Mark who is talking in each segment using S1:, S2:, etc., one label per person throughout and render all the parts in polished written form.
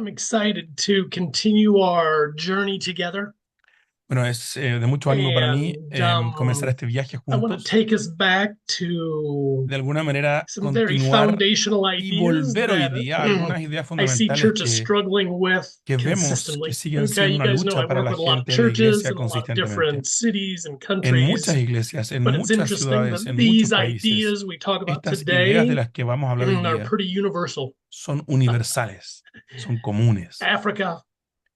S1: I'm excited to continue our journey together.
S2: Bueno, es de mucho ánimo para mí
S1: And
S2: comenzar este viaje
S1: I want to
S2: juntos,
S1: take us back to
S2: de alguna manera
S1: some very
S2: continuar
S1: foundational
S2: y
S1: ideas
S2: volver hoy
S1: that
S2: día a algunas ideas
S1: I see
S2: fundamentales
S1: churches struggling with
S2: que vemos que
S1: consistently.
S2: siguen
S1: Okay,
S2: siendo
S1: you
S2: una
S1: guys know I
S2: lucha para
S1: work
S2: la
S1: with a lot of
S2: gente en la
S1: churches
S2: iglesia
S1: in a lot of
S2: consistentemente.
S1: different cities and
S2: En muchas
S1: countries,
S2: iglesias, en
S1: but it's
S2: muchas
S1: interesting
S2: ciudades,
S1: that
S2: en muchos
S1: these
S2: países,
S1: ideas we talk about
S2: estas ideas de
S1: today
S2: las que vamos a hablar hoy
S1: are
S2: día
S1: pretty universal.
S2: son universales, son comunes.
S1: Africa,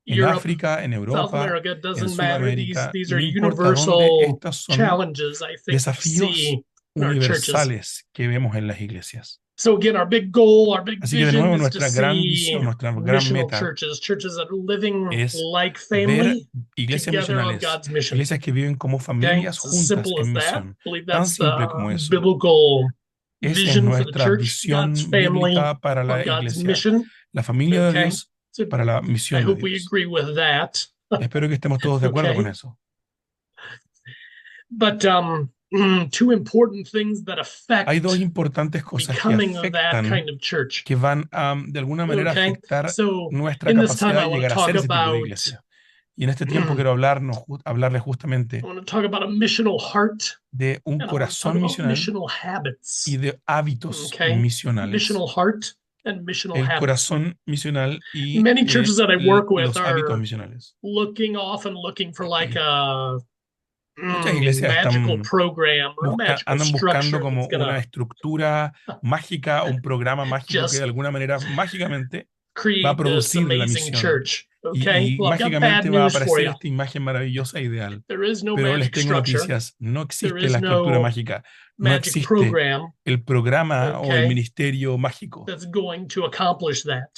S2: En
S1: Europe,
S2: África, en
S1: South
S2: Europa,
S1: America, it
S2: en
S1: doesn't matter. These
S2: Sudamérica,
S1: these are
S2: no importa dónde,
S1: universal
S2: estas son
S1: challenges I think we
S2: desafíos
S1: see in our churches.
S2: universales que vemos en las iglesias.
S1: So again, our big goal, our big
S2: Así que de
S1: vision
S2: nuevo
S1: is to
S2: nuestra gran
S1: see
S2: visión, nuestra gran
S1: missional
S2: meta
S1: churches, churches that are living
S2: es
S1: like
S2: ver
S1: family
S2: iglesias
S1: together on
S2: misionales,
S1: God's mission.
S2: iglesias que viven como
S1: Okay,
S2: familias
S1: it's as
S2: juntas
S1: simple as
S2: en
S1: that. I
S2: misión.
S1: believe
S2: Tan
S1: that's
S2: simple
S1: the
S2: como eso.
S1: biblical
S2: Esa es
S1: vision for the
S2: nuestra
S1: church, God's
S2: visión
S1: family
S2: bíblica para
S1: on
S2: la
S1: God's
S2: iglesia,
S1: mission.
S2: la familia de
S1: Okay,
S2: Dios
S1: so
S2: para la
S1: I
S2: misión de
S1: hope we
S2: Dios.
S1: agree with that.
S2: Espero que estemos todos de acuerdo con
S1: Okay,
S2: eso.
S1: but two important things that
S2: Hay dos
S1: affect
S2: importantes cosas que
S1: becoming of that
S2: afectan,
S1: kind of church.
S2: que van a de alguna manera
S1: Okay,
S2: afectar
S1: so
S2: nuestra
S1: in this time,
S2: capacidad
S1: I
S2: de
S1: want to
S2: llegar a ser
S1: talk
S2: ese tipo de
S1: about
S2: iglesia. Y en este tiempo
S1: I
S2: quiero hablarles justamente
S1: want to talk about a missional heart,
S2: de un
S1: and I want to talk
S2: corazón
S1: about
S2: misional
S1: missional
S2: y
S1: habits.
S2: de hábitos
S1: Okay,
S2: misionales.
S1: missional heart and missional
S2: El
S1: habits.
S2: corazón misional y
S1: Many churches that I work with
S2: los hábitos
S1: are
S2: misionales.
S1: often looking for like a
S2: Muchas iglesias
S1: magical
S2: están
S1: program or a magical
S2: andan buscando
S1: structure
S2: como
S1: that's
S2: una
S1: gonna
S2: estructura mágica o un programa mágico que de
S1: just
S2: alguna manera mágicamente va a
S1: create this
S2: producir la
S1: amazing
S2: misión
S1: church. Okay,
S2: y
S1: well, I've got bad
S2: mágicamente va a
S1: news for
S2: aparecer
S1: you.
S2: esta imagen maravillosa e ideal.
S1: There is no
S2: Pero les
S1: magic
S2: tengo
S1: structure.
S2: noticias, no
S1: There
S2: existe
S1: is
S2: la estructura
S1: no
S2: mágica, no
S1: magic
S2: existe
S1: program.
S2: el programa o el
S1: Okay,
S2: ministerio mágico.
S1: that's going to accomplish that.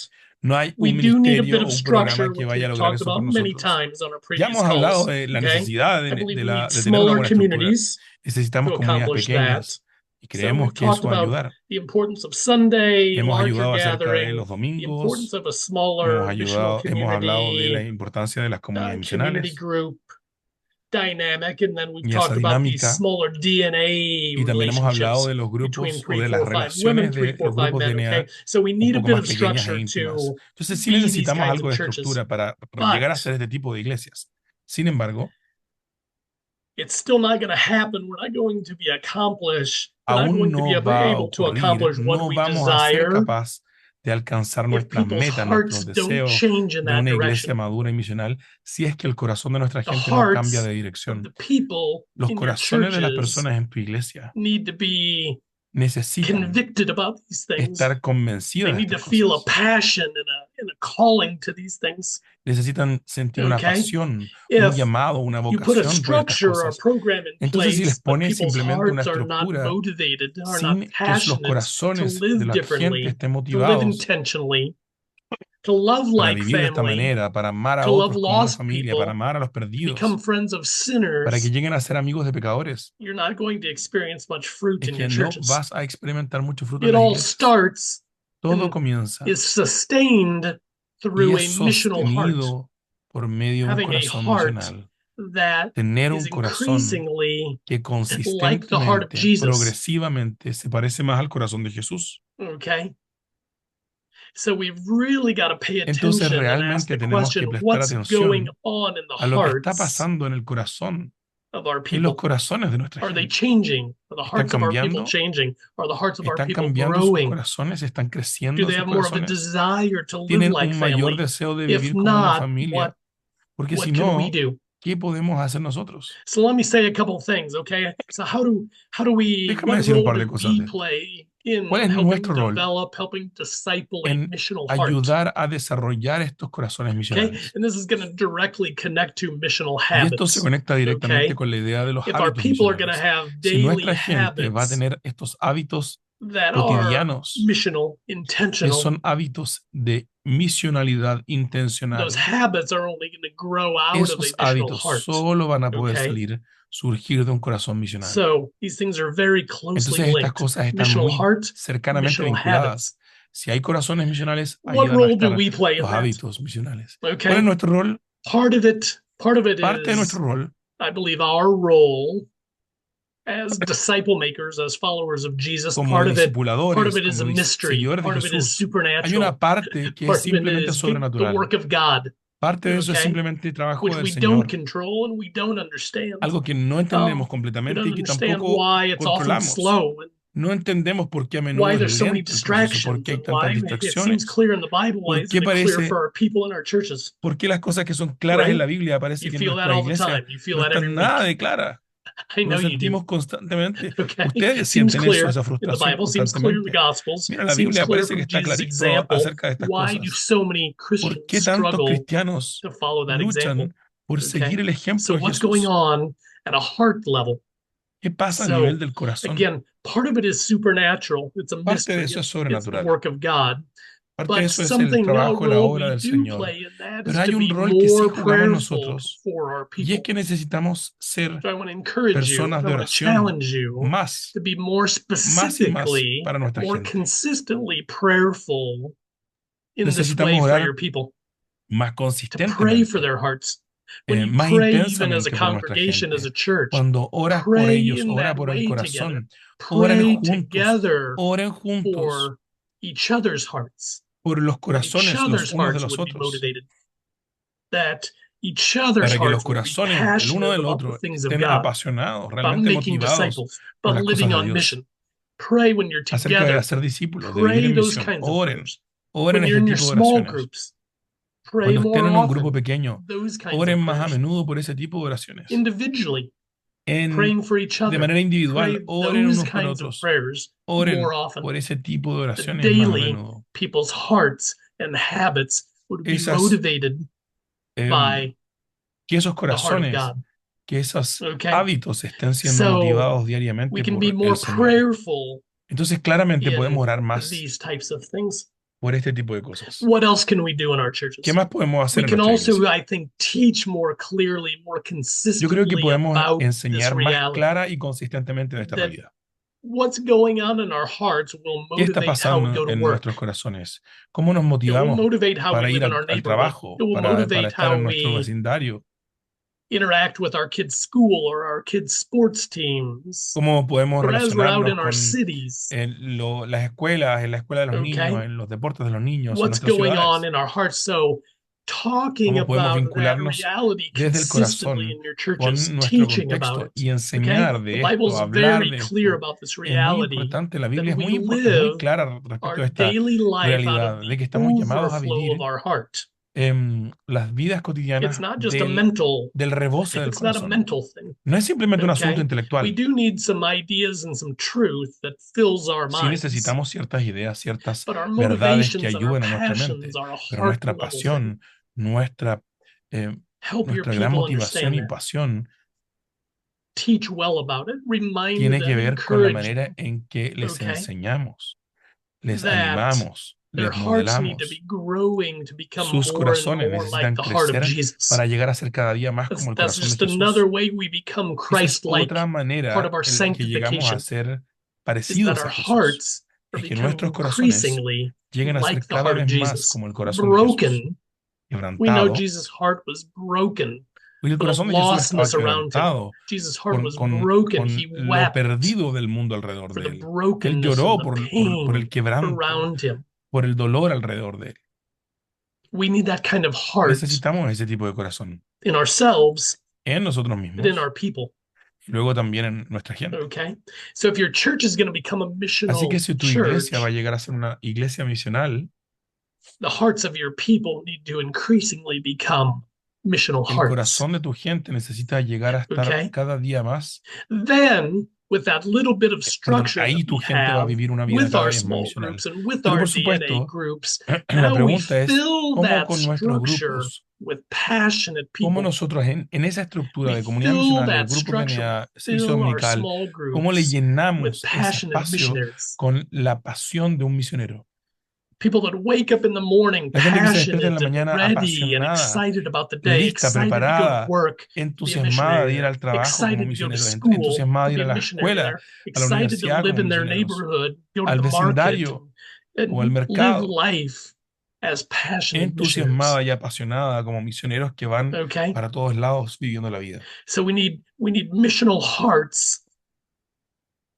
S2: No hay
S1: We
S2: un
S1: do need a bit
S2: ministerio
S1: of
S2: o un programa
S1: structure,
S2: que
S1: which
S2: vaya a
S1: we've
S2: lograr
S1: talked
S2: eso por
S1: about many
S2: nosotros.
S1: times on our
S2: Ya
S1: previous
S2: hemos hablado
S1: calls.
S2: de la
S1: Okay,
S2: necesidad
S1: I believe we need
S2: de tener una
S1: smaller
S2: buena estructura.
S1: communities
S2: Necesitamos
S1: to
S2: comunidades
S1: accomplish that.
S2: pequeñas y
S1: So
S2: creemos
S1: we've
S2: que
S1: talked
S2: eso va a
S1: about
S2: ayudar.
S1: the importance of Sunday,
S2: Hemos
S1: larger
S2: ayudado acerca de
S1: gathering,
S2: los
S1: the importance
S2: domingos,
S1: of a smaller missional
S2: hemos hablado de la
S1: community,
S2: importancia de las comunidades
S1: community
S2: misionales
S1: group dynamic, and then we've
S2: y esa
S1: talked about these
S2: dinámica.
S1: smaller DNA
S2: Y también hemos hablado
S1: relationships
S2: de los
S1: between
S2: grupos o
S1: three,
S2: de las
S1: four, five women,
S2: relaciones
S1: three,
S2: de
S1: four,
S2: los
S1: five
S2: grupos
S1: men. Okay,
S2: DNA
S1: so we
S2: un
S1: need a
S2: poco
S1: bit
S2: más
S1: of
S2: pequeñas e
S1: structure
S2: íntimas.
S1: to
S2: Entonces sí
S1: be these
S2: necesitamos
S1: kinds
S2: algo
S1: of
S2: de
S1: churches,
S2: estructura para llegar a
S1: but
S2: ser este tipo de iglesias. Sin embargo,
S1: it's still not going to happen. We're not going to be accomplished. We're not
S2: aún
S1: going to be
S2: no va a
S1: able to
S2: ocurrir,
S1: accomplish what
S2: no
S1: we
S2: vamos a ser
S1: desire
S2: capaz de alcanzar
S1: if
S2: nuestras
S1: people's
S2: metas,
S1: hearts
S2: nuestros
S1: don't
S2: deseos
S1: change in
S2: de
S1: that
S2: una iglesia
S1: direction.
S2: madura y misional si es que el corazón de nuestra
S1: The
S2: gente no cambia
S1: hearts
S2: de
S1: of
S2: dirección.
S1: the people
S2: Los
S1: in your
S2: corazones de las
S1: churches
S2: personas en tu iglesia
S1: need to be
S2: necesitan
S1: convicted about these things.
S2: estar
S1: They
S2: convencidas de
S1: need to
S2: estas
S1: feel a
S2: cosas.
S1: passion and a calling to these things.
S2: Necesitan sentir una
S1: Okay?
S2: pasión, un
S1: If
S2: llamado, una
S1: you put a
S2: vocación por estas
S1: structure or a
S2: cosas.
S1: program in
S2: Entonces, si les
S1: place, but
S2: pones
S1: people's
S2: simplemente una
S1: hearts are not
S2: estructura
S1: motivated, are not
S2: sin que los
S1: passionate to
S2: corazones de
S1: live
S2: la gente
S1: differently,
S2: estén
S1: to live
S2: motivados
S1: intentionally, to love
S2: para
S1: like
S2: vivir de esta
S1: family,
S2: manera, para amar a
S1: to love
S2: otros como una
S1: lost
S2: familia, para
S1: people,
S2: amar a los
S1: to become
S2: perdidos,
S1: friends of
S2: para que
S1: sinners,
S2: lleguen a ser amigos de pecadores,
S1: you're not going to experience much fruit
S2: es
S1: in your
S2: que no
S1: churches.
S2: vas a experimentar mucho fruto en
S1: It
S2: las
S1: all
S2: iglesias.
S1: starts
S2: Todo
S1: and
S2: comienza
S1: is sustained
S2: y
S1: through
S2: es
S1: a missional heart,
S2: sostenido por medio de un
S1: having a
S2: corazón
S1: heart
S2: misional.
S1: that
S2: Tener
S1: is
S2: un corazón
S1: increasingly
S2: que
S1: like the heart of
S2: consistentemente,
S1: Jesus.
S2: progresivamente, se parece más al corazón de Jesús.
S1: Okay. So we've really got to pay
S2: Entonces
S1: attention and ask
S2: realmente
S1: the
S2: tenemos que
S1: question,
S2: prestar
S1: what's going
S2: atención
S1: on in the
S2: a lo que está
S1: hearts
S2: pasando en el corazón,
S1: of our
S2: en los
S1: people?
S2: corazones de nuestra
S1: Are they
S2: gente.
S1: changing? Are the
S2: ¿Están
S1: hearts of our people
S2: cambiando?
S1: changing? Are the hearts of our
S2: ¿Están
S1: people
S2: cambiando sus
S1: growing?
S2: corazones? ¿Están
S1: Do
S2: creciendo
S1: they
S2: sus
S1: have more of a
S2: corazones?
S1: desire to live
S2: ¿Tienen
S1: like
S2: un mayor
S1: family?
S2: deseo de
S1: If
S2: vivir como una
S1: not,
S2: familia? Porque si
S1: what can we
S2: no,
S1: do?
S2: ¿qué podemos hacer nosotros?
S1: So let me say a couple of things, okay? So
S2: Déjame
S1: what
S2: decir un
S1: role
S2: par de
S1: do
S2: cosas
S1: we
S2: de esto.
S1: play
S2: ¿Cuál
S1: in
S2: es nuestro rol
S1: helping disciple a
S2: en
S1: missional heart?
S2: ayudar a desarrollar estos corazones
S1: Okay,
S2: misionales?
S1: and this is going to directly connect to missional
S2: Y esto se
S1: habits.
S2: conecta directamente
S1: Okay,
S2: con la idea de los
S1: if our
S2: hábitos
S1: people are going to
S2: misionales.
S1: have
S2: Si
S1: daily
S2: nuestra gente va a
S1: habits
S2: tener estos hábitos
S1: that are
S2: cotidianos,
S1: missional,
S2: que
S1: intentional,
S2: son hábitos de misionalidad
S1: those
S2: intencional,
S1: habits are only going to grow out of a
S2: esos
S1: missional
S2: hábitos
S1: heart.
S2: solo van a poder
S1: Okay,
S2: surgir de un corazón misional.
S1: so these things are very closely
S2: Entonces estas
S1: linked:
S2: cosas están
S1: missional
S2: muy
S1: heart,
S2: cercanamente
S1: missional
S2: vinculadas.
S1: habits.
S2: Si hay corazones misionales, ahí
S1: What
S2: van a
S1: role do
S2: estar
S1: we play in
S2: los
S1: that?
S2: hábitos misionales. ¿Cuál es
S1: Okay,
S2: nuestro rol?
S1: part of it
S2: Parte de nuestro
S1: is,
S2: rol
S1: I believe, our role as disciple makers, as followers of Jesus,
S2: como
S1: part of
S2: discipuladores,
S1: it is
S2: como
S1: a mystery,
S2: seguidores de
S1: part of it is
S2: Jesús, hay
S1: supernatural,
S2: una parte que es
S1: part of it
S2: simplemente
S1: is the
S2: sobrenatural.
S1: work of God,
S2: Parte de eso es
S1: okay,
S2: simplemente trabajo
S1: which
S2: del
S1: we don't
S2: Señor,
S1: control and we don't understand.
S2: algo que no entendemos
S1: Um, we
S2: completamente
S1: don't
S2: y que
S1: understand
S2: tampoco
S1: why it's often
S2: controlamos.
S1: slow and
S2: No entendemos por qué a menudo
S1: why
S2: es
S1: there's so many
S2: lento el proceso, por
S1: distractions
S2: qué hay
S1: and
S2: tantas
S1: why it seems
S2: distracciones,
S1: clear in the Bible. Why
S2: por
S1: isn't
S2: qué
S1: it clear
S2: parece,
S1: for our people in our churches?
S2: por qué las cosas que son claras en
S1: Right?
S2: la Biblia parece
S1: You
S2: que en
S1: feel that
S2: nuestra
S1: all the
S2: iglesia
S1: time. You feel
S2: no
S1: that every
S2: están nada
S1: week.
S2: de claras.
S1: I know
S2: Nos
S1: you do.
S2: sentimos constantemente.
S1: Okay.
S2: Ustedes
S1: Seems
S2: sienten eso,
S1: clear
S2: esa
S1: in the
S2: frustración
S1: Bible, seems clear in the
S2: constantemente.
S1: Gospels,
S2: Mira, la
S1: seems
S2: Biblia
S1: clear
S2: parece que
S1: from
S2: está
S1: Jesus'
S2: clarito
S1: example.
S2: acerca de estas
S1: Why do
S2: cosas.
S1: so many
S2: ¿Por
S1: Christians
S2: qué tantos
S1: struggle
S2: cristianos
S1: to follow that example?
S2: luchan por
S1: Okay.
S2: seguir el ejemplo
S1: So,
S2: de
S1: what's going
S2: Jesús?
S1: on at a heart level?
S2: ¿Qué pasa a nivel
S1: So,
S2: del corazón?
S1: again, part of it is supernatural, it's a
S2: Parte de
S1: mystery,
S2: eso es
S1: it's the
S2: sobrenatural.
S1: work of God.
S2: Parte de
S1: But
S2: eso es el
S1: something, a
S2: trabajo, la
S1: role
S2: obra
S1: we
S2: del
S1: do
S2: Señor.
S1: play in that
S2: Pero
S1: is
S2: hay
S1: to
S2: un
S1: be
S2: rol que sí
S1: more
S2: jugamos
S1: prayerful
S2: nosotros,
S1: for our
S2: y es
S1: people.
S2: que necesitamos ser
S1: So I want to encourage you,
S2: personas
S1: I
S2: de
S1: want to
S2: oración
S1: challenge you
S2: más,
S1: to be more
S2: más y más
S1: specifically,
S2: para nuestra
S1: more
S2: gente.
S1: consistently prayerful in this way
S2: Necesitamos
S1: for your
S2: orar
S1: people,
S2: más
S1: to pray for
S2: consistentemente,
S1: their hearts. When you
S2: más
S1: pray, even as a
S2: intensamente por nuestra
S1: congregation, as
S2: gente.
S1: a church,
S2: Cuando oras por
S1: pray
S2: ellos,
S1: in
S2: ora
S1: that
S2: por el
S1: way together.
S2: corazón,
S1: Pray together
S2: oren juntos
S1: for each other's hearts,
S2: por los
S1: that each
S2: corazones los
S1: other's
S2: unos de
S1: hearts
S2: los
S1: would be
S2: otros,
S1: motivated, that each other's
S2: para que los
S1: hearts would be
S2: corazones del uno
S1: passionate
S2: del
S1: about the
S2: otro
S1: things of
S2: estén
S1: God,
S2: apasionados,
S1: about
S2: realmente
S1: making
S2: motivados
S1: disciples,
S2: por
S1: about
S2: las cosas
S1: living
S2: de
S1: on
S2: Dios,
S1: mission. Pray when you're
S2: acerca de
S1: together.
S2: hacer discípulos, de vivir
S1: Pray
S2: en
S1: those
S2: misión.
S1: kinds of prayers.
S2: Oren
S1: When you're
S2: ese
S1: in your
S2: tipo de
S1: small
S2: oraciones.
S1: groups, pray
S2: Cuando estén
S1: more
S2: en un grupo
S1: often
S2: pequeño,
S1: those kinds
S2: oren
S1: of
S2: más a
S1: prayers.
S2: menudo por ese tipo de oraciones.
S1: Individually,
S2: En,
S1: praying for each
S2: de
S1: other.
S2: manera individual,
S1: Pray
S2: oren
S1: those
S2: unos por
S1: kinds of
S2: otros.
S1: prayers more
S2: Oren
S1: often.
S2: por ese tipo de
S1: The
S2: oraciones más a
S1: daily
S2: menudo.
S1: people's hearts and habits would be
S2: Esas,
S1: motivated
S2: em,
S1: by
S2: que esos
S1: the heart of
S2: corazones,
S1: God.
S2: que esos
S1: Okay?
S2: hábitos estén siendo
S1: So
S2: motivados
S1: we
S2: diariamente
S1: can be
S2: por el
S1: more
S2: Señor.
S1: prayerful
S2: Entonces, claramente podemos
S1: in
S2: orar más
S1: these types of things.
S2: por este tipo de cosas.
S1: What else can we do in our
S2: ¿Qué
S1: churches?
S2: más podemos hacer
S1: We
S2: en
S1: can
S2: nuestra
S1: also,
S2: iglesia?
S1: I think, teach more clearly, more
S2: Yo creo que
S1: consistently
S2: podemos
S1: about this
S2: enseñar más
S1: reality
S2: clara y consistentemente de esta
S1: that
S2: realidad.
S1: what's going on in our hearts will
S2: ¿Qué está
S1: motivate how we
S2: pasando
S1: go to
S2: en
S1: work.
S2: nuestros corazones? ¿Cómo nos
S1: It will
S2: motivamos
S1: motivate how we
S2: para ir
S1: live in our
S2: al
S1: neighborhood.
S2: trabajo,
S1: It will
S2: para
S1: motivate
S2: estar
S1: how
S2: en nuestro
S1: we
S2: vecindario?
S1: interact with our kids' school or our kids' sports teams,
S2: ¿Cómo podemos
S1: or as we're out
S2: relacionarnos
S1: in our
S2: con
S1: cities.
S2: las escuelas, en la escuela de los niños,
S1: Okay.
S2: en los deportes de los niños, en
S1: What's
S2: nuestras
S1: going on
S2: ciudades?
S1: in our hearts? So, talking
S2: ¿Cómo podemos
S1: about that
S2: vincularnos
S1: reality
S2: desde el
S1: consistently
S2: corazón
S1: in your
S2: con
S1: churches,
S2: nuestro
S1: teaching about
S2: contexto
S1: it.
S2: y
S1: Okay.
S2: enseñar
S1: The
S2: de esto,
S1: Bible's
S2: hablar
S1: very
S2: de
S1: clear
S2: esto?
S1: about this
S2: Es muy
S1: reality
S2: importante, la
S1: that
S2: Biblia
S1: we
S2: es muy
S1: live
S2: clara respecto
S1: our
S2: de esta
S1: daily life out of
S2: realidad, de
S1: the
S2: que estamos llamados a
S1: overflow of
S2: vivir
S1: our heart.
S2: las vidas
S1: It's
S2: cotidianas
S1: not just a mental,
S2: del rebose del
S1: it's not a
S2: corazón.
S1: mental thing.
S2: No es simplemente un asunto
S1: Okay. We
S2: intelectual.
S1: do need some ideas and some truth that fills our
S2: Sí
S1: minds,
S2: necesitamos ciertas ideas, ciertas
S1: but our
S2: verdades que
S1: motivations and our
S2: ayuden a nuestra
S1: passions
S2: mente,
S1: are a
S2: pero
S1: heart
S2: nuestra
S1: level thing.
S2: pasión, nuestra, eh,
S1: Help your
S2: nuestra gran
S1: people
S2: motivación
S1: understand
S2: y
S1: that.
S2: pasión
S1: Teach well about it. Remind
S2: tiene que
S1: them,
S2: ver con la
S1: encourage
S2: manera
S1: them.
S2: en que les
S1: Okay.
S2: enseñamos, les
S1: That
S2: animamos,
S1: their
S2: les
S1: hearts need to be
S2: modelamos.
S1: growing to become
S2: Sus
S1: more and
S2: corazones
S1: more like
S2: necesitan
S1: the heart of
S2: crecer
S1: Jesus.
S2: para llegar a ser cada día más como el
S1: That's
S2: corazón de
S1: just another
S2: Jesús.
S1: way we become
S2: Esa es
S1: Christ-like.
S2: otra
S1: Part of
S2: manera
S1: our
S2: en la que llegamos a
S1: sanctification
S2: ser
S1: is that
S2: parecidos
S1: our
S2: a Jesús.
S1: hearts are
S2: Es que
S1: becoming
S2: nuestros corazones
S1: increasingly
S2: lleguen a ser
S1: like the
S2: cada
S1: heart of
S2: vez más
S1: Jesus.
S2: como el corazón de Jesús.
S1: Broken. We know
S2: Quebrantado.
S1: Jesus' heart was broken
S2: Porque el
S1: for the
S2: corazón de Jesús estaba
S1: lostness around him.
S2: quebrantado
S1: Jesus' heart was broken.
S2: con
S1: He
S2: lo
S1: wept
S2: perdido del mundo alrededor
S1: for
S2: de
S1: the
S2: él. Él
S1: brokenness and
S2: lloró
S1: the
S2: por el
S1: pain
S2: quebranto,
S1: around him.
S2: por el dolor alrededor de él.
S1: We need that kind of heart
S2: Necesitamos ese tipo de corazón
S1: in ourselves,
S2: en nosotros
S1: but in
S2: mismos
S1: our people.
S2: y luego también en nuestra gente.
S1: Okay. So if your church is going to become a
S2: Así que
S1: missional
S2: si tu iglesia va a
S1: church,
S2: llegar a ser una iglesia misional,
S1: the hearts of your people need to increasingly become missional
S2: el
S1: hearts.
S2: corazón de tu gente necesita llegar a estar
S1: Okay.
S2: cada día más.
S1: Then, with that little bit of
S2: Perdón,
S1: structure that
S2: ahí tu
S1: we
S2: gente va a
S1: have
S2: vivir una vida
S1: with
S2: cada
S1: our
S2: vez más
S1: small
S2: misional.
S1: groups and with
S2: Pero
S1: our
S2: por
S1: DNA
S2: supuesto,
S1: groups,
S2: la
S1: now we
S2: pregunta es,
S1: fill
S2: ¿cómo
S1: that
S2: con nuestros
S1: structure
S2: grupos,
S1: with passionate
S2: cómo
S1: people.
S2: nosotros en esa estructura
S1: We
S2: de comunidad
S1: fill
S2: misional, de
S1: that
S2: grupos
S1: structure, we
S2: DNA, servicio
S1: fill our
S2: dominical,
S1: small
S2: cómo le
S1: groups with
S2: llenamos ese
S1: passionate
S2: espacio
S1: missionaries?
S2: con la pasión de un misionero?
S1: People that wake up in the morning
S2: La gente que se despierta en
S1: passionate
S2: la
S1: and
S2: mañana
S1: ready and
S2: apasionada,
S1: excited about the day,
S2: lista,
S1: excited to go to
S2: preparada,
S1: work, be a
S2: entusiasmada
S1: missionary
S2: de ir
S1: there,
S2: al trabajo como
S1: excited to go to
S2: misioneros,
S1: school
S2: entusiasmada
S1: to
S2: de ir
S1: be
S2: a
S1: a
S2: la
S1: missionary
S2: escuela,
S1: there,
S2: a la
S1: excited to
S2: universidad
S1: live
S2: como
S1: in their
S2: misioneros,
S1: neighborhood, go to
S2: al
S1: the market,
S2: vecindario o al
S1: live
S2: mercado,
S1: life as passionate missionaries.
S2: entusiasmada y apasionada como misioneros que van
S1: Okay,
S2: para todos lados viviendo la vida.
S1: so we need missional hearts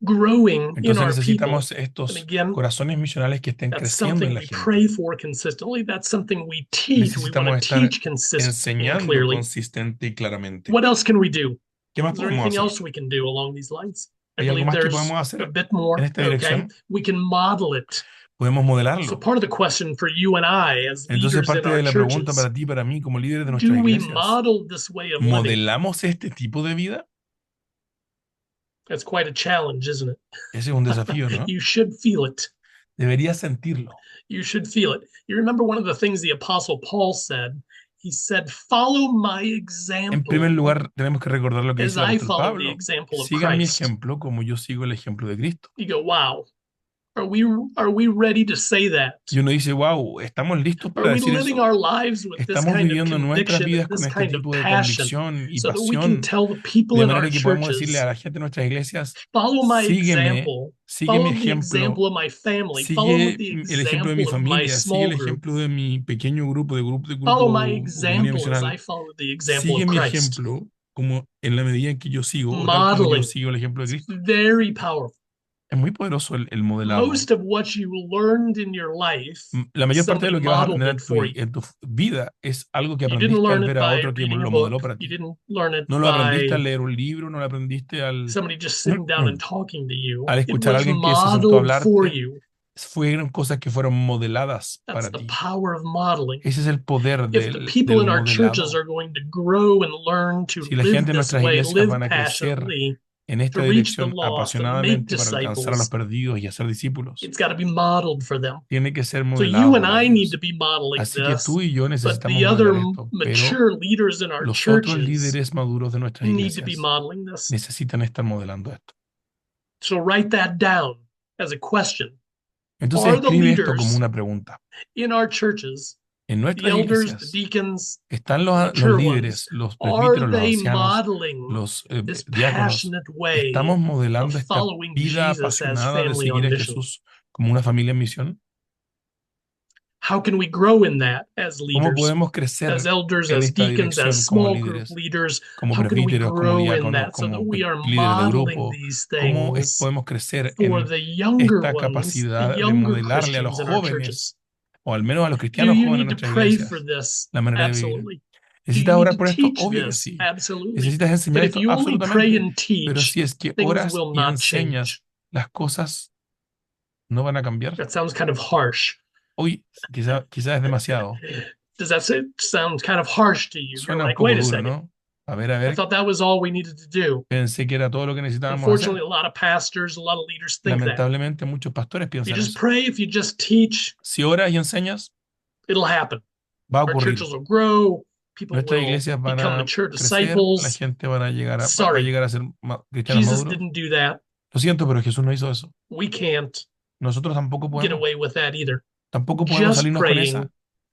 S1: growing in
S2: Entonces
S1: our people.
S2: necesitamos
S1: And
S2: estos
S1: again,
S2: corazones misionales que estén
S1: that's
S2: creciendo en
S1: something
S2: la
S1: we
S2: gente.
S1: pray for consistently. That's something we teach. We want to
S2: Necesitamos estar
S1: teach consistently and
S2: enseñando
S1: clearly.
S2: consistente y claramente.
S1: What else can we do?
S2: ¿Qué más
S1: Is there
S2: podemos
S1: anything
S2: hacer?
S1: else we can do along these lines? I
S2: ¿Hay algo
S1: believe
S2: más que
S1: there's
S2: podemos
S1: a
S2: hacer
S1: bit
S2: en
S1: more.
S2: esta
S1: Okay.
S2: dirección?
S1: We can model it.
S2: Podemos
S1: So
S2: modelarlo.
S1: part of the question for you and I as
S2: Entonces,
S1: leaders in
S2: parte
S1: our
S2: de la pregunta
S1: churches,
S2: para ti y para mí, como líderes de
S1: do
S2: nuestras
S1: we
S2: iglesias,
S1: model this way of living?
S2: ¿modelamos este tipo de vida?
S1: That's quite a challenge, isn't it?
S2: Ese es un desafío, ¿no?
S1: You should feel it.
S2: Deberías sentirlo.
S1: You should feel it. You remember one of the things the Apostle Paul said? He said, follow my
S2: En primer
S1: example
S2: lugar, tenemos que recordar lo que
S1: as
S2: dice el
S1: I
S2: apóstol
S1: follow the
S2: Pablo.
S1: example of
S2: Sigan mi
S1: Christ.
S2: ejemplo como yo sigo el ejemplo de Cristo.
S1: You go, wow, are we ready to say that?
S2: Y uno dice, wow, ¿estamos listos
S1: Are
S2: para
S1: we
S2: decir
S1: living
S2: eso?
S1: our lives with this
S2: ¿Estamos
S1: kind of
S2: viviendo nuestras
S1: conviction and
S2: vidas
S1: this
S2: con este
S1: kind of
S2: tipo de
S1: passion
S2: convicción y
S1: so that we can
S2: pasión?
S1: tell the people
S2: De
S1: in our
S2: manera que podemos decirle a
S1: churches,
S2: la gente de nuestras iglesias,
S1: follow my
S2: sígueme,
S1: example,
S2: sigue mi
S1: follow the
S2: ejemplo,
S1: example of my family, follow
S2: sigue
S1: the
S2: el ejemplo de mi
S1: example of my
S2: familia, sigue
S1: small
S2: el
S1: group,
S2: ejemplo de mi pequeño grupo,
S1: follow my
S2: o comunidad
S1: example as I
S2: misional.
S1: follow the example of
S2: Sigue mi
S1: Christ.
S2: ejemplo como en la medida en que yo sigo, o tal como yo
S1: Modeling.
S2: sigo el ejemplo de
S1: It's
S2: Cristo.
S1: very powerful.
S2: Es muy poderoso el modelado.
S1: Most of what you learned in your life,
S2: La mayor parte de
S1: somebody
S2: lo que vas a aprender
S1: modeled it for you.
S2: en tu vida es algo que
S1: You didn't
S2: aprendiste al
S1: learn it
S2: ver a
S1: by
S2: otro que
S1: reading a
S2: lo
S1: book.
S2: modeló para
S1: You
S2: ti.
S1: didn't learn it
S2: No lo aprendiste
S1: by
S2: al leer un libro, no lo aprendiste
S1: somebody just sitting down and talking to you.
S2: al
S1: It
S2: escuchar a
S1: was
S2: alguien que se sentó a
S1: modeled for
S2: hablarte.
S1: you.
S2: Fueron cosas que fueron modeladas
S1: That's
S2: para
S1: the
S2: ti.
S1: power of modeling.
S2: Ese es el poder
S1: If the people
S2: del
S1: in our churches
S2: modelado.
S1: are going to grow and learn to
S2: Si la
S1: live
S2: gente en
S1: this
S2: nuestras
S1: way,
S2: iglesias
S1: live
S2: van a crecer
S1: passionately
S2: en
S1: to
S2: esta
S1: reach the
S2: dirección
S1: lost and make
S2: apasionadamente para alcanzar a los
S1: disciples,
S2: perdidos y hacer discípulos,
S1: it's got to be modeled for them.
S2: tiene que ser
S1: So you
S2: modelado
S1: and
S2: para
S1: I need to
S2: ellos.
S1: be modeling
S2: Así que
S1: this,
S2: tú y yo
S1: but
S2: necesitamos
S1: the other
S2: modelar esto, pero
S1: mature leaders in our
S2: los otros
S1: churches
S2: líderes maduros de nuestras
S1: need to be
S2: iglesias
S1: modeling this.
S2: necesitan estar modelando esto.
S1: So write that down as a question.
S2: Entonces
S1: Are the
S2: escribe esto como
S1: leaders
S2: una pregunta.
S1: in our churches,
S2: En
S1: the
S2: nuestras
S1: elders, the
S2: iglesias
S1: deacons,
S2: están
S1: the
S2: los
S1: mature ones,
S2: líderes, los
S1: are
S2: presbíteros, los
S1: they
S2: ancianos,
S1: modeling
S2: los
S1: this
S2: diáconos.
S1: passionate way
S2: ¿Estamos
S1: of
S2: modelando esta
S1: following
S2: vida
S1: Jesus as
S2: apasionada de
S1: family
S2: seguir
S1: on
S2: a
S1: mission?
S2: Jesús como una familia en misión?
S1: How can we grow in that as
S2: ¿Cómo
S1: leaders,
S2: podemos
S1: as
S2: crecer
S1: elders,
S2: en
S1: as
S2: esta
S1: deacons, as
S2: dirección como
S1: small group
S2: líderes,
S1: leaders?
S2: como
S1: How can we
S2: presbíteros, como
S1: grow in
S2: diáconos,
S1: that so that
S2: como
S1: we are
S2: líderes de
S1: modeling
S2: grupo?
S1: these
S2: ¿Cómo
S1: things
S2: podemos crecer
S1: for
S2: en
S1: the younger
S2: esta
S1: ones, the
S2: capacidad de
S1: younger
S2: modelarle a los
S1: Christians in our
S2: jóvenes,
S1: churches?
S2: o al menos a los
S1: Do
S2: cristianos
S1: you
S2: jóvenes en
S1: need to
S2: nuestras
S1: pray for
S2: iglesias,
S1: this?
S2: la manera de vivir?
S1: Absolutely. Do you
S2: ¿Necesitas
S1: need
S2: orar
S1: to
S2: por esto?
S1: teach
S2: Obvio que
S1: this?
S2: sí.
S1: Absolutely.
S2: ¿Necesitas enseñar
S1: But if
S2: esto?
S1: you only pray
S2: Absolutamente.
S1: and
S2: Pero
S1: teach,
S2: si es que
S1: things
S2: oras
S1: will
S2: y
S1: not change.
S2: enseñas, las cosas no van a cambiar.
S1: That sounds kind of harsh.
S2: Hoy quizá es demasiado.
S1: Does that sound kind of harsh to you? You're
S2: Suena un
S1: like,
S2: poco
S1: wait a
S2: duro,
S1: second.
S2: ¿no? A ver,
S1: I thought that was all we needed to do.
S2: pensé que era todo lo que necesitábamos
S1: Unfortunately,
S2: hacer.
S1: a lot of pastors, a lot of leaders think that.
S2: Lamentablemente muchos pastores
S1: If you
S2: piensan
S1: just
S2: eso.
S1: pray, if you just teach,
S2: Si oras y enseñas,
S1: it'll happen.
S2: va a
S1: Our
S2: ocurrir.
S1: churches will grow, people
S2: Nuestras
S1: will
S2: iglesias van
S1: become
S2: a
S1: mature
S2: crecer, la
S1: disciples.
S2: gente va a
S1: Sorry,
S2: llegar a ser cristianos
S1: Jesus
S2: maduros.
S1: didn't do that.
S2: Lo siento, pero Jesús no hizo eso.
S1: We can't
S2: Nosotros tampoco
S1: get
S2: podemos.
S1: away with that either.
S2: Tampoco podemos
S1: Just
S2: salirnos con esa.
S1: praying,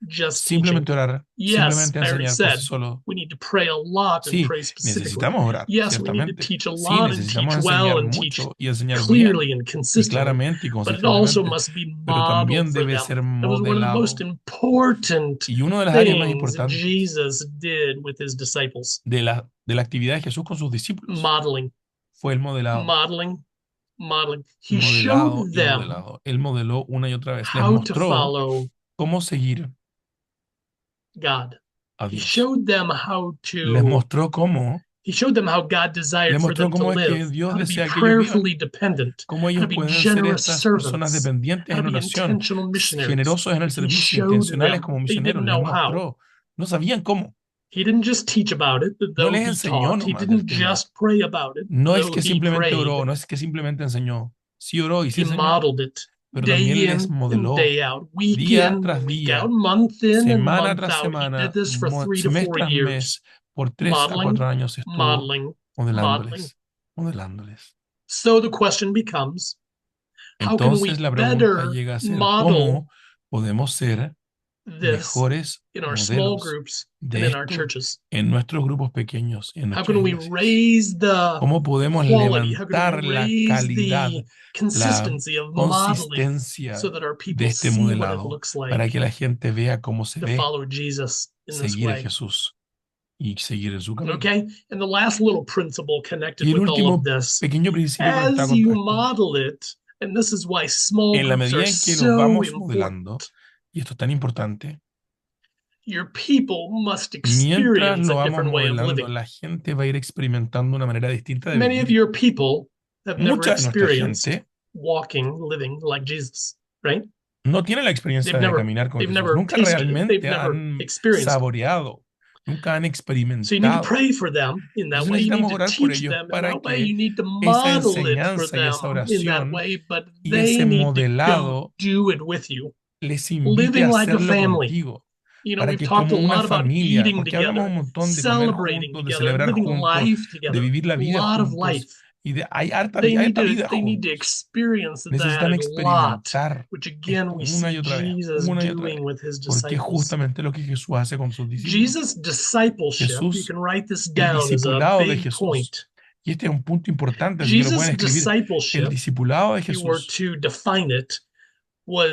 S1: just teaching.
S2: Simplemente orar,
S1: Yes,
S2: simplemente
S1: I already
S2: enseñar por sí
S1: said
S2: solo.
S1: we need to pray a lot and
S2: Sí,
S1: pray specifically.
S2: necesitamos orar,
S1: Yes, we need to
S2: ciertamente.
S1: teach a
S2: Sí,
S1: lot and teach
S2: necesitamos
S1: well
S2: enseñar
S1: and teach
S2: mucho y enseñar bien
S1: clearly and
S2: y
S1: consistently,
S2: claramente y
S1: but it also
S2: consistentemente,
S1: must be
S2: pero
S1: modeled
S2: también
S1: for
S2: debe
S1: them.
S2: ser
S1: That was one of the most
S2: modelado.
S1: important
S2: Y una de las áreas más
S1: things
S2: importantes
S1: Jesus did with his disciples.
S2: de la actividad de Jesús con sus discípulos
S1: Modeling,
S2: fue el modelado.
S1: modeling, modeling. He
S2: Modelado
S1: showed
S2: y
S1: them
S2: modelado. Él modeló una y otra vez. Les
S1: how to
S2: mostró
S1: follow
S2: cómo seguir
S1: God.
S2: a
S1: He
S2: Dios.
S1: showed them how
S2: Les
S1: to
S2: mostró cómo,
S1: He showed them how God
S2: les
S1: desired for
S2: mostró
S1: them to
S2: cómo es que
S1: live,
S2: Dios
S1: how to be
S2: desea que ellos vivan,
S1: prayerfully dependent,
S2: cómo
S1: how to
S2: ellos
S1: be
S2: pueden ser
S1: generous
S2: estas personas
S1: servants,
S2: dependientes
S1: how to
S2: en
S1: be
S2: oración,
S1: intentional missionaries.
S2: generosos en el
S1: He
S2: servicio,
S1: showed
S2: intencionales
S1: them.
S2: como
S1: They
S2: misioneros.
S1: didn't
S2: Les
S1: know how.
S2: mostró. No sabían cómo.
S1: He didn't just teach about it,
S2: No
S1: though
S2: les
S1: he
S2: enseñó
S1: taught. He
S2: nomás del
S1: didn't
S2: tema.
S1: just pray about it,
S2: No es
S1: though
S2: que
S1: he
S2: simplemente
S1: prayed.
S2: oró, no es que simplemente enseñó. Sí oró y sí
S1: He
S2: enseñó,
S1: modeled it
S2: pero
S1: day
S2: también les
S1: in and
S2: modeló
S1: day out, week
S2: día
S1: in,
S2: tras
S1: week out,
S2: día,
S1: month in and
S2: semana
S1: month
S2: tras
S1: out. He did
S2: semana,
S1: this for 3 to
S2: mes
S1: 4
S2: tras
S1: years.
S2: mes, por 3 a
S1: Modeling,
S2: 4 años estuvo
S1: modeling, modeling.
S2: modelándoles.
S1: So the question becomes, how can
S2: Entonces
S1: we
S2: la pregunta
S1: better
S2: llega a ser,
S1: model
S2: ¿cómo podemos ser
S1: this
S2: mejores
S1: in our small
S2: modelos
S1: groups and
S2: de
S1: in our
S2: esto
S1: churches?
S2: en nuestros grupos pequeños, en
S1: How
S2: nuestras
S1: can we
S2: iglesias?
S1: raise the
S2: ¿Cómo podemos
S1: quality? How can
S2: levantar
S1: we
S2: la
S1: raise
S2: calidad,
S1: the
S2: la
S1: consistency of modeling so
S2: consistencia
S1: that our
S2: de
S1: people
S2: este
S1: see what it
S2: modelado
S1: looks
S2: para
S1: like
S2: que la gente vea cómo se
S1: to
S2: ve
S1: follow Jesus in this
S2: seguir a
S1: way?
S2: Jesús y seguir en su camino.
S1: Okay? And the last little principle connected
S2: Y el
S1: with all of
S2: último
S1: this,
S2: pequeño principio conectado
S1: as
S2: con todo
S1: you
S2: esto,
S1: model it, and this is why small
S2: en la
S1: groups are
S2: medida en que los
S1: so
S2: vamos modelando,
S1: important,
S2: y esto es tan importante,
S1: your people must
S2: mientras
S1: experience a
S2: lo vamos
S1: different way of
S2: modelando,
S1: living.
S2: la gente va a ir experimentando una manera distinta de
S1: Many of
S2: vivir.
S1: your people have never
S2: Mucha de nuestra
S1: experienced
S2: gente
S1: walking, living like Jesus, right?
S2: no tiene la experiencia
S1: They've
S2: de
S1: never
S2: caminar con
S1: they've
S2: Jesús.
S1: never
S2: Nunca
S1: tasted it. They've
S2: realmente
S1: never
S2: han
S1: experienced it.
S2: saboreado, nunca han
S1: So you need to
S2: experimentado.
S1: pray for them in that
S2: Entonces
S1: way. You need
S2: necesitamos
S1: to
S2: orar por
S1: teach
S2: ellos
S1: them in
S2: para
S1: that way.
S2: que
S1: You need to
S2: esa
S1: model it for
S2: enseñanza y
S1: them
S2: esa
S1: in that
S2: oración
S1: way, but
S2: y
S1: they
S2: ese
S1: need to go
S2: modelado
S1: do it with you.
S2: les invite
S1: Living
S2: a
S1: like a
S2: hacerlo
S1: family.
S2: contigo,
S1: You know,
S2: para
S1: we've
S2: que
S1: talked a
S2: como una
S1: lot about
S2: familia,
S1: eating
S2: porque hablamos
S1: together,
S2: un montón de comer
S1: celebrating
S2: juntos, de
S1: together, and
S2: celebrar
S1: living
S2: juntos,
S1: life
S2: de
S1: together.
S2: vivir la
S1: A
S2: vida
S1: lot of
S2: juntos,
S1: life.
S2: y de,
S1: They
S2: hay
S1: need
S2: harta
S1: to
S2: vida
S1: they need to
S2: juntos.
S1: experience that
S2: Necesitan
S1: a lot,
S2: experimentar
S1: which again
S2: esto
S1: we see Jesus
S2: una y otra
S1: doing
S2: vez,
S1: with his
S2: porque es
S1: disciples.
S2: justamente lo que Jesús hace con sus discípulos.
S1: Jesus' discipleship, you
S2: Jesús,
S1: can write this
S2: el
S1: down as a
S2: discipulado de
S1: big
S2: Jesús,
S1: point.
S2: y este es un punto importante, así que lo
S1: Jesus'
S2: pueden escribir, el
S1: discipleship,
S2: discipulado de
S1: if you were
S2: Jesús,
S1: to define it,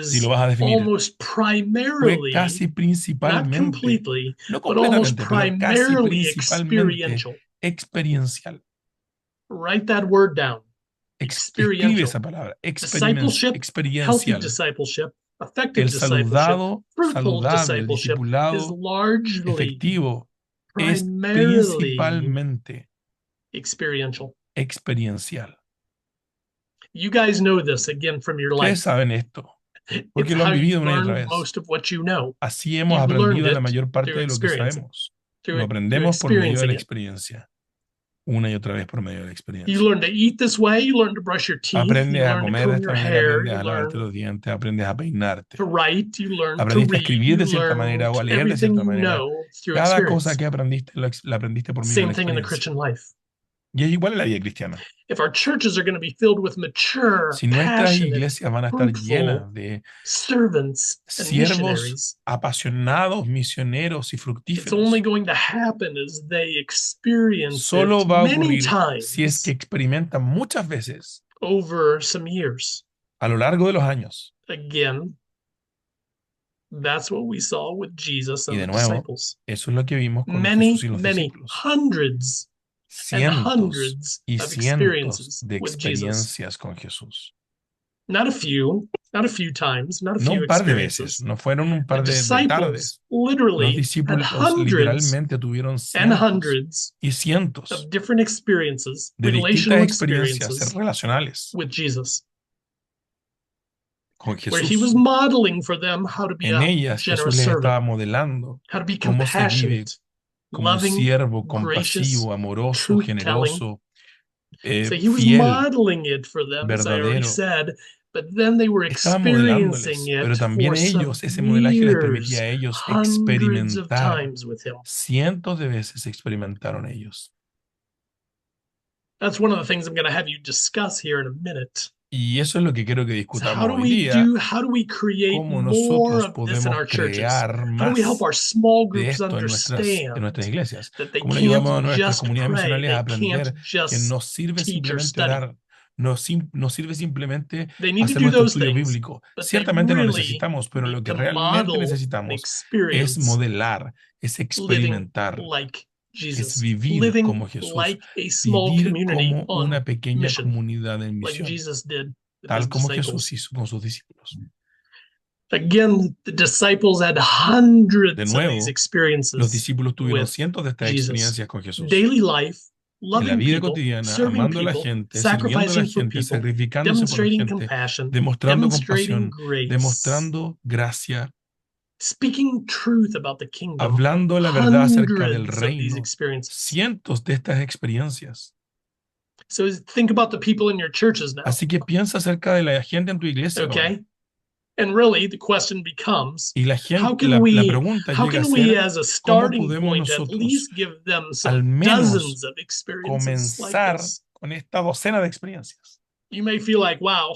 S2: si lo
S1: was
S2: vas a definir,
S1: almost
S2: fue
S1: primarily,
S2: casi
S1: not
S2: principalmente,
S1: completely,
S2: no
S1: but almost
S2: completamente, pero casi
S1: primarily
S2: principalmente
S1: experiential.
S2: experiencial.
S1: Write that word down.
S2: Escribe
S1: Experiential.
S2: esa palabra,
S1: Discipleship, healthy
S2: experiencial.
S1: discipleship, effective
S2: El
S1: discipleship, fruitful
S2: saludable, el
S1: discipleship is
S2: discipulado
S1: largely,
S2: efectivo es
S1: primarily
S2: principalmente
S1: experiential.
S2: experiencial.
S1: You guys know this again from your
S2: Ustedes
S1: life.
S2: saben esto,
S1: It's
S2: porque lo
S1: how
S2: han
S1: you
S2: vivido una y otra
S1: learn
S2: vez.
S1: most of what you know.
S2: Así hemos
S1: You've learned
S2: aprendido la
S1: it
S2: mayor parte
S1: through
S2: de lo que
S1: experiencing,
S2: sabemos. Lo
S1: through
S2: aprendemos por medio de la
S1: experiencing it.
S2: experiencia, una y otra vez por medio de la
S1: You
S2: experiencia.
S1: learn to eat this way, you learn to brush your teeth, you
S2: Aprendes a
S1: learn to
S2: comer de
S1: comb
S2: esta
S1: your
S2: manera,
S1: hair,
S2: aprendes
S1: you
S2: a lavarte
S1: learn
S2: los dientes, aprendes a
S1: to
S2: peinarte,
S1: write, you learn to
S2: aprendiste a
S1: read,
S2: escribir
S1: you
S2: de cierta
S1: learn
S2: manera o a leer de
S1: everything
S2: cierta
S1: you
S2: manera.
S1: know through
S2: Cada cosa
S1: experience.
S2: que aprendiste la aprendiste por medio de
S1: Same
S2: la
S1: thing in the
S2: experiencia.
S1: Christian life.
S2: Y es igual en la vida cristiana.
S1: If our churches are going to be filled with mature,
S2: Si nuestras
S1: passionate,
S2: iglesias van a estar
S1: fruitful
S2: llenas de
S1: servants and
S2: siervos
S1: missionaries,
S2: apasionados, misioneros y
S1: it's only
S2: fructíferos,
S1: going to happen as they experience it
S2: solo va a
S1: many
S2: ocurrir si es que
S1: times
S2: experimentan muchas veces
S1: over some years.
S2: a lo largo de los años.
S1: Again, that's what we saw with Jesus
S2: Y
S1: and
S2: de
S1: the
S2: nuevo,
S1: disciples.
S2: eso es lo que vimos con Jesús
S1: Many,
S2: y los
S1: many,
S2: discípulos.
S1: hundreds and
S2: Cientos
S1: hundreds
S2: y
S1: of
S2: cientos
S1: experiences
S2: de
S1: with Jesus.
S2: experiencias con Jesús.
S1: Not a few, not a few times, not a
S2: No
S1: few
S2: un par de veces,
S1: experiences.
S2: no fueron un
S1: The
S2: par de
S1: disciples
S2: tardes. Los
S1: literally had
S2: discípulos
S1: hundreds
S2: literalmente tuvieron
S1: and
S2: cientos
S1: hundreds
S2: y cientos
S1: of different experiences,
S2: de distintas
S1: relational
S2: experiencias
S1: experiences
S2: relacionales
S1: with Jesus,
S2: con
S1: where he was
S2: Jesús.
S1: modeling for them how to be
S2: En
S1: a
S2: ellas Jesús
S1: generous
S2: les
S1: servant,
S2: estaba modelando
S1: how to be
S2: cómo se vive
S1: compassionate,
S2: como un
S1: loving,
S2: siervo
S1: gracious,
S2: compasivo, amoroso,
S1: truth telling.
S2: generoso,
S1: So he was
S2: fiel,
S1: modeling it for them, as I already
S2: verdadero.
S1: said, but then they were
S2: Estaba
S1: experiencing
S2: modelándoles,
S1: it
S2: pero también
S1: for
S2: ellos, ese modelaje les permitía
S1: years,
S2: a ellos
S1: hundreds of
S2: experimentar.
S1: times with him.
S2: Cientos de veces experimentaron ellos.
S1: That's one of the things I'm going to have you discuss here in a minute.
S2: Y eso es lo que quiero que
S1: So how
S2: discutamos
S1: do
S2: hoy
S1: we
S2: día,
S1: do, how do we create
S2: cómo
S1: more
S2: nosotros
S1: of this in
S2: podemos
S1: our churches?
S2: crear
S1: How do we help
S2: más
S1: our small
S2: de
S1: groups
S2: esto en nuestras
S1: understand
S2: iglesias.
S1: that they
S2: ¿Cómo le ayudamos a
S1: can't
S2: nuestras
S1: just
S2: comunidades
S1: pray,
S2: misionales a
S1: they can't
S2: aprender que
S1: just
S2: no sirve
S1: teach or
S2: simplemente
S1: study?
S2: orar, no sirve simplemente
S1: They need to
S2: hacer
S1: do
S2: nuestro
S1: those
S2: estudio
S1: things,
S2: bíblico?
S1: but they
S2: Ciertamente lo
S1: really
S2: necesitamos, pero lo
S1: need
S2: que
S1: to
S2: realmente
S1: model and
S2: necesitamos es
S1: experience
S2: modelar, es
S1: living
S2: experimentar,
S1: like
S2: es
S1: Jesus,
S2: vivir
S1: living
S2: como Jesús,
S1: like a small
S2: vivir
S1: community
S2: como
S1: on
S2: una pequeña
S1: mission,
S2: comunidad en
S1: like
S2: misión,
S1: Jesus did with his
S2: tal como Jesús
S1: disciples.
S2: hizo con sus discípulos.
S1: Again, the disciples had
S2: De
S1: hundreds of these
S2: nuevo, los
S1: experiences
S2: discípulos tuvieron
S1: with
S2: cientos de estas
S1: Jesus.
S2: experiencias con Jesús.
S1: Daily life,
S2: En la
S1: loving
S2: vida
S1: people,
S2: cotidiana,
S1: serving
S2: amando a la
S1: people,
S2: gente, sirviendo a la
S1: sacrificing for
S2: gente,
S1: people,
S2: sacrificándose por la
S1: demonstrating
S2: gente,
S1: compassion,
S2: demostrando
S1: demonstrating
S2: compasión,
S1: grace,
S2: demostrando gracia,
S1: speaking truth about the kingdom.
S2: hablando la verdad acerca del
S1: Hundreds of these
S2: reino.
S1: experiences.
S2: Cientos de estas experiencias.
S1: So think about the people in your churches now.
S2: Así que piensa acerca de la gente en tu iglesia ahora.
S1: Okay? And really, the question becomes,
S2: Y
S1: how can
S2: la
S1: we,
S2: pregunta
S1: how
S2: llega a
S1: can we
S2: ser,
S1: as a
S2: ¿cómo
S1: starting
S2: podemos
S1: point at
S2: nosotros
S1: least give them
S2: al
S1: some
S2: menos
S1: dozens of experiences like
S2: comenzar
S1: this?
S2: con esta docena de experiencias?
S1: You may feel like, wow,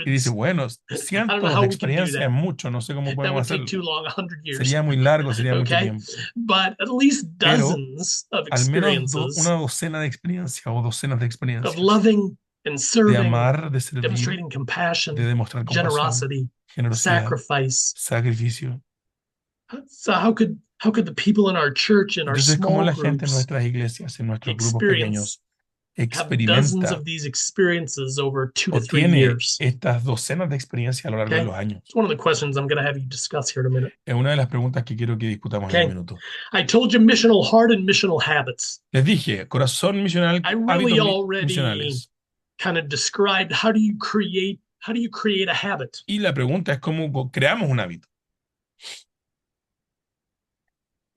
S2: Y dice,
S1: hundreds.
S2: bueno,
S1: I don't know
S2: cientos
S1: how
S2: de
S1: we can do
S2: experiencias es
S1: that.
S2: mucho, no sé cómo
S1: That
S2: podemos
S1: would take too
S2: hacerlo.
S1: long, 100 years.
S2: Sería muy largo, sería mucho
S1: Okay?
S2: tiempo.
S1: But at least
S2: Pero
S1: dozens of
S2: al menos
S1: experiences
S2: una docena de experiencias o docenas de
S1: of
S2: experiencias
S1: loving and
S2: de
S1: serving,
S2: amar, de servir,
S1: demonstrating
S2: de
S1: compassion,
S2: demostrar compasión,
S1: generosity,
S2: generosidad,
S1: sacrifice.
S2: sacrificio.
S1: So how could how could the people in our church, in our
S2: Entonces, ¿cómo
S1: small
S2: la gente en
S1: groups,
S2: nuestras iglesias, en nuestros grupos
S1: experience
S2: pequeños,
S1: have dozens of
S2: experimenta
S1: these experiences over two to
S2: o
S1: three
S2: tiene
S1: years?
S2: estas docenas de experiencias a lo largo de
S1: Okay.
S2: los años?
S1: It's one of the questions I'm going to have you discuss here in a minute.
S2: Es una de las preguntas que quiero que discutamos en un
S1: Okay.
S2: minuto.
S1: I told you missional heart and missional habits.
S2: Les dije, corazón misional,
S1: I really
S2: hábitos
S1: already
S2: misionales.
S1: kind of described how do you create a habit?
S2: Y la pregunta es cómo creamos un hábito.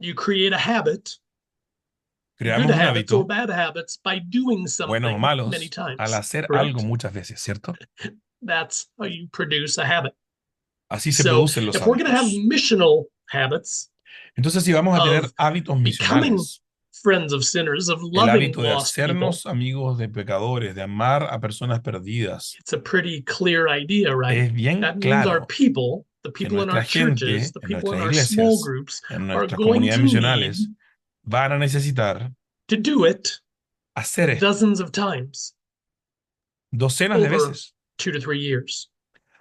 S1: You create a habit, good
S2: Creamos un
S1: habits or
S2: hábito,
S1: bad habits, by doing
S2: buenos o
S1: something many
S2: malos, al
S1: times,
S2: hacer algo
S1: correct?
S2: muchas veces, ¿cierto?
S1: That's how you produce a habit.
S2: Así se
S1: So
S2: producen los
S1: if we're going to have
S2: hábitos.
S1: missional habits
S2: Entonces, si vamos a tener
S1: of
S2: hábitos
S1: becoming
S2: misionales,
S1: friends of sinners, of
S2: el
S1: loving
S2: hábito de
S1: lost people,
S2: hacernos amigos de pecadores, de amar a personas perdidas,
S1: it's a pretty clear idea, right?
S2: es bien
S1: That means our
S2: claro
S1: people, the
S2: que
S1: people in our
S2: nuestra
S1: churches,
S2: gente,
S1: the
S2: en
S1: people in
S2: nuestras
S1: our small
S2: iglesias,
S1: groups
S2: en
S1: are
S2: nuestras
S1: going
S2: comunidades
S1: to need
S2: misionales, van a necesitar
S1: to do it
S2: hacer esto
S1: dozens of times
S2: docenas de
S1: over
S2: veces
S1: 2 to 3 years.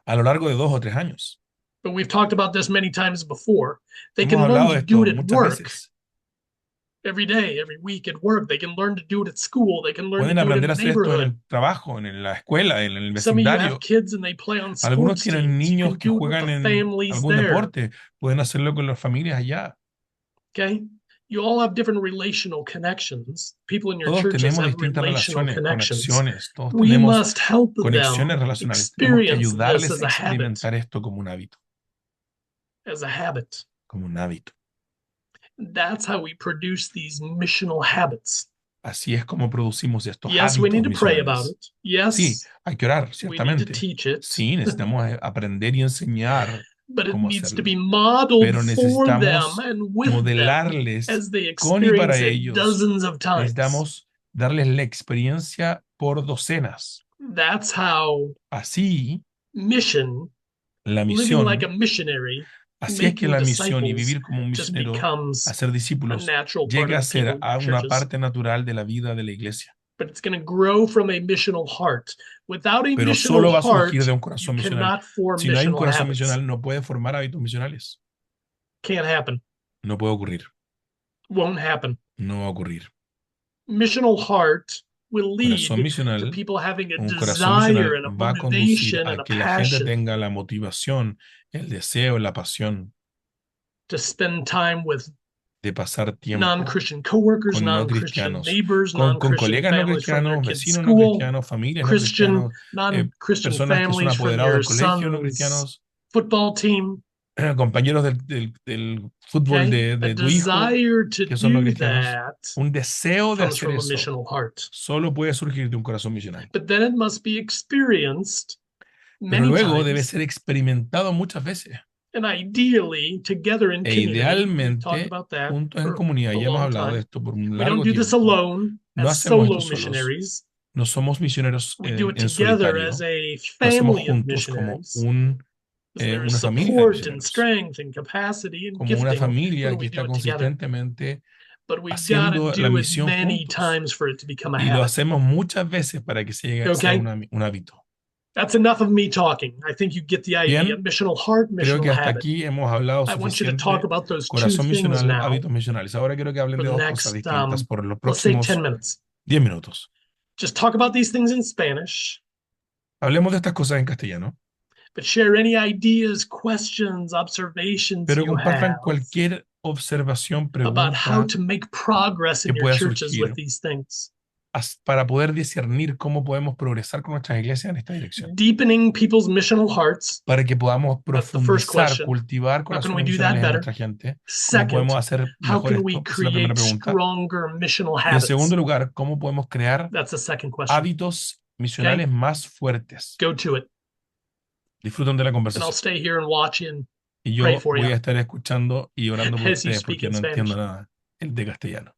S2: a lo largo de 2 o 3 años.
S1: But we've talked about this many times before. They
S2: Hemos
S1: can learn
S2: hablado
S1: to
S2: de
S1: do
S2: esto
S1: it at
S2: muchas
S1: work
S2: veces.
S1: every day, every week at work. They can learn to do it at school. They can learn to
S2: Pueden
S1: do it in
S2: aprender
S1: the
S2: a hacer esto en
S1: neighborhood.
S2: el trabajo, en la escuela, en el
S1: Some of you have
S2: vecindario.
S1: kids and they play on
S2: Algunos
S1: sports
S2: tienen
S1: teams. You
S2: niños
S1: can
S2: que
S1: do it with the
S2: juegan en
S1: families
S2: algún
S1: there.
S2: deporte, pueden hacerlo con las familias allá.
S1: Okay. You all have different relational connections. People in your
S2: Todos
S1: churches
S2: tenemos
S1: have
S2: distintas
S1: relational
S2: relaciones,
S1: connections.
S2: conexiones, todos
S1: We
S2: tenemos
S1: must help
S2: conexiones
S1: them
S2: relacionales. Tenemos que
S1: experience this
S2: ayudarles
S1: as
S2: a
S1: a habit,
S2: experimentar esto como un hábito,
S1: as a habit.
S2: como un hábito.
S1: That's how we produce these missional habits.
S2: Así es como producimos estos
S1: Yes, we need
S2: hábitos
S1: to pray about
S2: misionales.
S1: it.
S2: Sí,
S1: Yes,
S2: hay que orar,
S1: we need to
S2: ciertamente.
S1: teach it,
S2: Sí, necesitamos aprender y enseñar
S1: but it
S2: cómo
S1: needs to be
S2: hacerlo.
S1: modeled
S2: Pero
S1: for them
S2: necesitamos
S1: and with them
S2: modelarles
S1: as they
S2: con y para
S1: experience it
S2: ellos.
S1: dozens of times.
S2: Necesitamos darles la experiencia por docenas.
S1: That's how
S2: Así,
S1: mission,
S2: la
S1: living like a
S2: misión,
S1: missionary,
S2: así es que
S1: making
S2: la misión y
S1: disciples,
S2: vivir como un
S1: just
S2: misionero,
S1: becomes
S2: hacer
S1: a
S2: discípulos,
S1: natural part
S2: llega
S1: of
S2: a
S1: the people
S2: ser
S1: in your
S2: a una
S1: churches.
S2: parte natural de la vida de la iglesia.
S1: But it's going to grow from a missional heart. Without a
S2: Pero
S1: missional
S2: solo va a surgir
S1: heart,
S2: de un
S1: you
S2: corazón misional.
S1: cannot form
S2: Si no hay un
S1: missional
S2: corazón
S1: habits.
S2: misional, no puede formar hábitos misionales.
S1: Can't happen.
S2: No puede ocurrir.
S1: Won't happen.
S2: No va a ocurrir.
S1: Missional heart will
S2: Corazón
S1: lead to
S2: misional,
S1: people having a
S2: un corazón
S1: desire
S2: misional
S1: and a
S2: va a conducir
S1: motivation and
S2: a
S1: a
S2: que la gente
S1: passion
S2: tenga la motivación, el deseo, la pasión
S1: to spend time with
S2: de pasar tiempo
S1: non-Christian coworkers,
S2: con no
S1: non-Christian
S2: cristianos,
S1: neighbors,
S2: con
S1: non-Christian
S2: colegas no
S1: families from your
S2: cristianos,
S1: kids'
S2: vecinos no
S1: school,
S2: cristianos, familias no
S1: Christian,
S2: cristianos,
S1: non-Christian
S2: personas que son
S1: families from
S2: apoderados
S1: your
S2: del colegio no
S1: son's
S2: cristianos,
S1: football team.
S2: compañeros del fútbol
S1: Okay, a
S2: de tu hijo
S1: desire to
S2: que son no
S1: do
S2: cristianos.
S1: that
S2: Un deseo de
S1: comes
S2: hacer
S1: from a
S2: eso
S1: missional heart.
S2: solo puede surgir de un corazón misional.
S1: But then it must be experienced
S2: Pero
S1: many
S2: luego debe
S1: times,
S2: ser experimentado muchas veces.
S1: and ideally together in
S2: E
S1: community. We've talked
S2: idealmente
S1: about that
S2: juntos en
S1: for
S2: comunidad.
S1: a
S2: Ya hemos
S1: long
S2: hablado de
S1: time.
S2: esto por un
S1: We don't
S2: largo
S1: do this
S2: tiempo.
S1: alone
S2: No
S1: as
S2: hacemos esto
S1: solo
S2: solos.
S1: missionaries.
S2: No somos misioneros
S1: We do it
S2: en
S1: together as
S2: solitario.
S1: a
S2: Lo hacemos
S1: family of
S2: juntos como
S1: missionaries. There's
S2: una familia de
S1: support and
S2: misioneros.
S1: strength and capacity and
S2: Como una
S1: gifting
S2: familia
S1: when
S2: que
S1: we do
S2: está
S1: it together.
S2: consistentemente
S1: But we've got to
S2: haciendo la
S1: do it
S2: misión
S1: many
S2: juntos.
S1: times for it to become a
S2: Y lo
S1: habit.
S2: hacemos muchas veces para que sea
S1: Okay?
S2: un hábito.
S1: That's enough of me talking. I think you get the idea.
S2: Bien,
S1: Missional heart,
S2: creo que
S1: missional
S2: hasta
S1: habit.
S2: aquí hemos hablado
S1: I want you to talk
S2: suficiente.
S1: about those two
S2: Corazón
S1: things
S2: misional,
S1: now
S2: hábitos misionales. Ahora quiero que hablen
S1: for
S2: de
S1: the
S2: dos cosas
S1: next,
S2: distintas por los
S1: let's say 10
S2: próximos
S1: minutes.
S2: 10 minutos.
S1: Just talk about these things in Spanish,
S2: Hablemos de estas cosas en castellano,
S1: but share any ideas, questions, observations
S2: pero
S1: you
S2: compartan
S1: have
S2: cualquier observación,
S1: about how
S2: pregunta
S1: to make progress
S2: que
S1: in your
S2: pueda
S1: churches with
S2: surgir
S1: these things.
S2: para poder discernir cómo podemos progresar con nuestras iglesias en esta dirección.
S1: Deepening people's missional hearts.
S2: Para que podamos
S1: That's the first
S2: profundizar,
S1: question.
S2: cultivar
S1: How can we
S2: corazones
S1: do that
S2: misionales en
S1: better?
S2: nuestra gente. ¿Cómo
S1: Second,
S2: podemos hacer
S1: how
S2: mejor
S1: can we
S2: esto? Esa es la primera
S1: create
S2: pregunta.
S1: stronger missional
S2: Y en segundo
S1: habits?
S2: lugar, ¿cómo podemos crear
S1: That's the second question.
S2: hábitos misionales más fuertes?
S1: Go to it.
S2: Disfruten de la
S1: And I'll
S2: conversación.
S1: stay here and watch you and
S2: Y
S1: pray
S2: yo
S1: for
S2: voy
S1: you
S2: a estar escuchando y orando por
S1: as you
S2: ustedes
S1: speak
S2: porque
S1: in
S2: no entiendo
S1: Spanish.
S2: nada el de castellano.